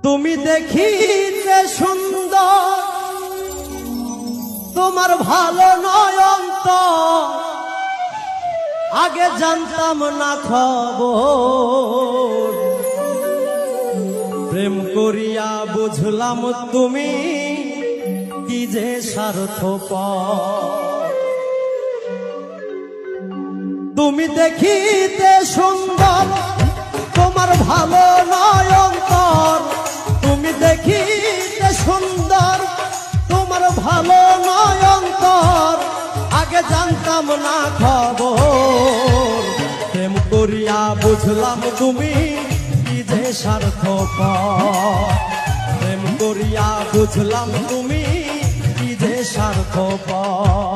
তুমি দেখিতে সুন্দর, তোমার ভালো নয় অন্তর, আগে জানতাম না খবর। প্রেম করিয়া বুঝলাম তুমি কি যে স্বার্থপর। তুমি দেখিতে সুন্দর, তোমার ভালো নয় অন্তর। তুমি দেখিতে সুন্দর, তোমার ভালো নয় অন্তর, আগে জানতাম না খবর। প্রেম করিয়া বুঝলাম তুমি কি যে স্বার্থপর। প্রেম করিয়া বুঝলাম তুমি কি যে স্বার্থপর।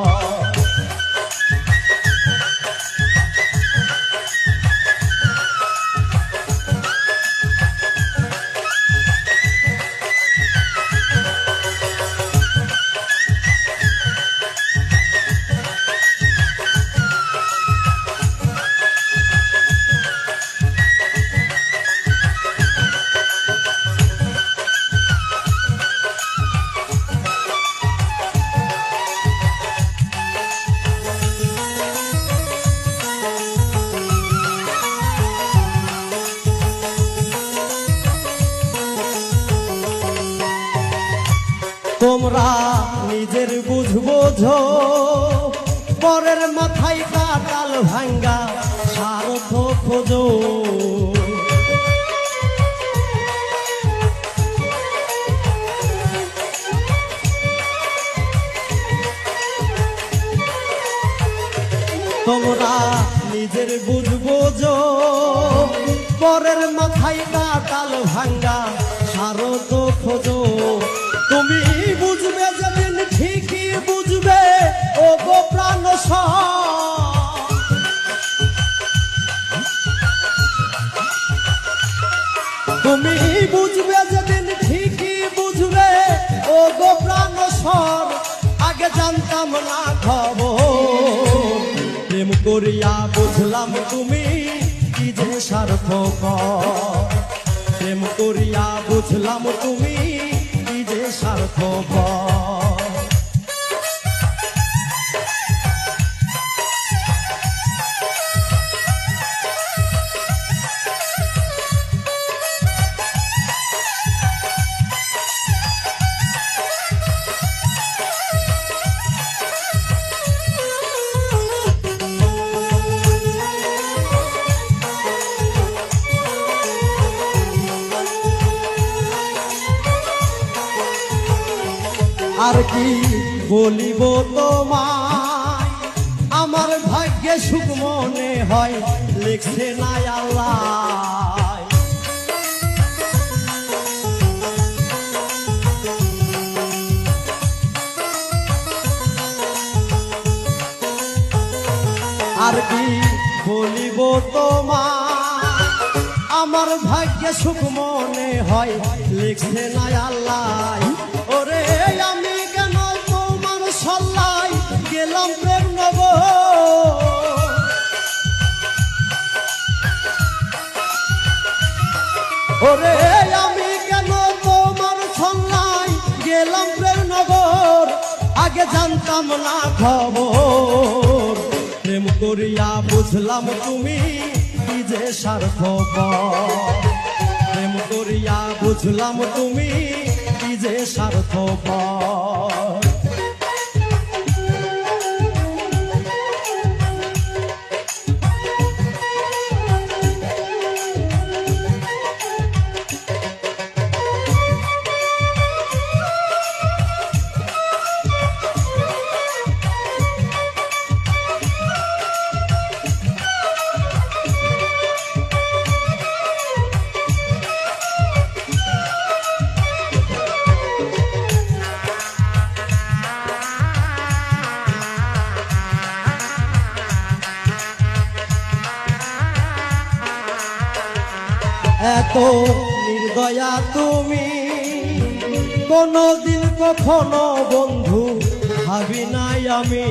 তোমরা নিজের বুঝবোঝো, পরের মাথায় কাটাল ভাঙ্গা স্বার্থ খোঁজো। তোমরা নিজের বুঝবোঝো, পরের মাথায় কাটাল ভাঙ্গা স্বার্থ খোঁজো। তুমি বুঝবে যেদিন ঠিকই বুঝবে ও গো প্রাণ। তুমি বুঝবে যেদিন ঠিকই বুঝবে ও গো প্রাণ স্বর, আগে জানতাম না খবর। প্রেম করিয়া বুঝলাম তুমি কি যে স্বার্থপর। প্রেম করিয়া বুঝলাম তুমি কি যে স্বার্থপর। আর কি বলিব তোমায়, আমার ভাগ্যে সুখ মনে হয় লিখছে না আল্লাহ। আর কি বলিব তোমায়, আমার ভাগ্যে সুখ মনে হয় লিখছে না আল্লাহ। ওরে আমি কেন তোমার সল্লাই গেলাম প্রেম নগর। ওরে আমি কেন তোমার সল্লাই গেলাম প্রেম নগর, আগে জানতাম না খবর। প্রেম করিয়া বুঝলাম তুমি কি যে স্বার্থপর। প্রেম করিয়া বুঝলাম তুমি কি যে স্বার্থপর। এত নির্দয়া তুমি কোনদিন কখনো বন্ধু ভাবি নাই আমি।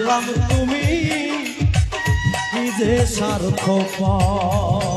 জানলাম তুমি কি যে স্বার্থপর